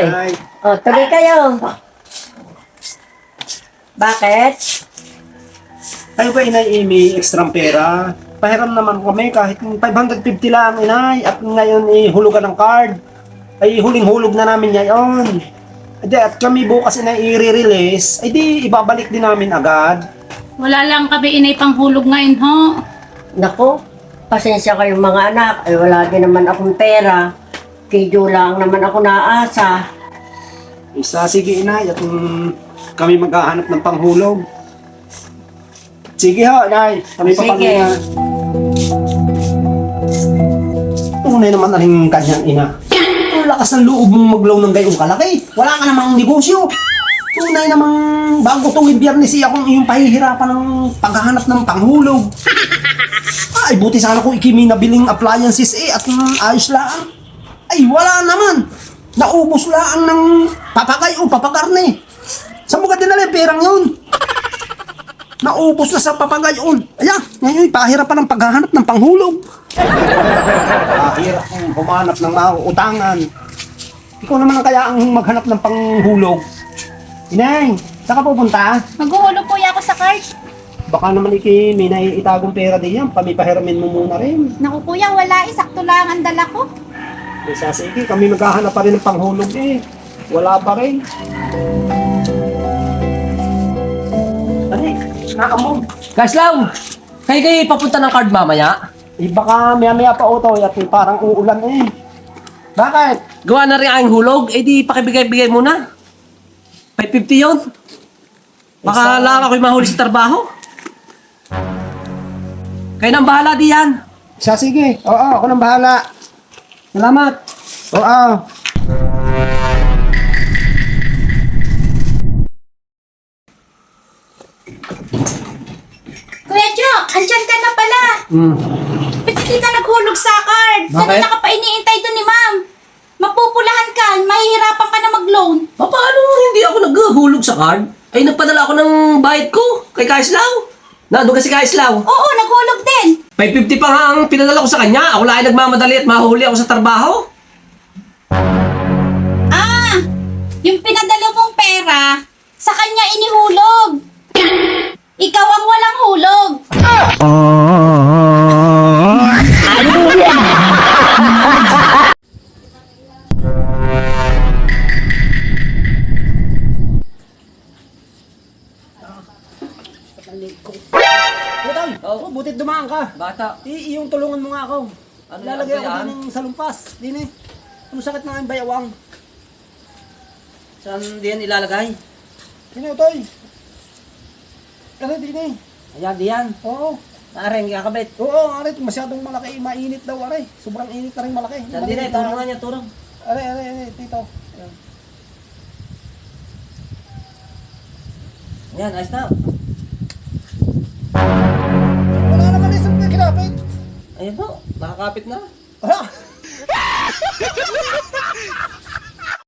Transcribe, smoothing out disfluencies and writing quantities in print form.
Ay. Ay. O, tuloy kayo. Bakit? Kayo ba, Inay Amy, extra pera? Pahiram naman kami kahit 550 lang, Inay. At ngayon, hulugan ng card. Ay, huling-hulog na namin ngayon. At kami bukas, Inay, i-release. Ay, di, ibabalik din namin agad. Wala lang kami inay panghulog ngayon, ho. Nako, pasensya kayong mga anak. Ay, wala din naman akong pera. Kidyo lang naman ako naasa. Isa, sige, Inay. At kami maghahanap ng panghulog. Sige ho, Inay. Kami Sige. papangina. Tunay naman na rin kanyang ina. Ang lakas ng loob mong maglaw ng gayong kalaki. Wala ka namang negosyo. Tunay namang bago itong ibiyernes akong iyong pahihirapan ng paghahanap ng panghulog. Ay, buti sana kung ikimi nabiling appliances at ayos lang. Ay, wala naman. Naubos lang ng papagay o papakarne. Saan mo ka dinala yung perang yun? Naubos na sa papagay yun. Ayan, ngayon pahirapan ng paghahanap ng panghulog. Hirap kong humanap ng utangan. Ikaw naman ang kaya ang maghanap ng panghulog. Inay, saan ka pupunta? Maghuhulog po ako sa card. Baka naman may naiitagong pera din yan. Pamipahiramin mo muna rin. Naku kuya, wala eh. Sakto lang ang dala ko. Sige, kami maghahanap pa rin ng panghulog eh. Wala pa rin. Ano nakamog. Kaslaw! Kayo papunta ng card mamaya? Baka maya-maya pa utoy at parang uulan eh. Bakit? Gawa na rin aking hulog, di pakibigay-bigay muna. 550 yun. Baka Isa. lang ako'y mahuli sa trabaho. Kayo nang bahala diyan. Sige. Oo, ako nang bahala. Salamat. Oo. Kuya Jo, andyan ka na pala. Ba't hindi ka naghulog sa card? Bakit? Kanina ka pa iniintay doon ni ma'am. Mapupulahan ka, mahihirapan ka na mag-loan. Paano hindi ako naghulog sa card? Ay, nagpadala ako ng bayad ko kay Kaislaw. Nandun kasi Kaislaw. Oo, naghulog din. 550 pa nga ang pinadala ko sa kanya. Ako lang ay nagmamadali at mahuli ako sa trabaho. Ah, yung pinadala mong pera, sa kanya inihulog. Ikaw ang walang hulog. Butang! Oo, butit dumaan ka. Bata. Iyong tulungan mo nga ako. Ano Lalagay yan? ako din sa lumpas. Din eh. Ano sakit na ang bayawang? Saan diyan ilalagay? Din eh, utoy. Ano din eh. Ayan, diyan. Oo. Naring kakabit. Oo, aray, masyadong malaki. Mainit daw, aray. Sobrang init na rin malaki. Saan din eh, tulungan niya, tulong. Aray, tito. Ayan, ayos na. Wala naman isang kinapit. Ayan po, nakakapit na. Wala.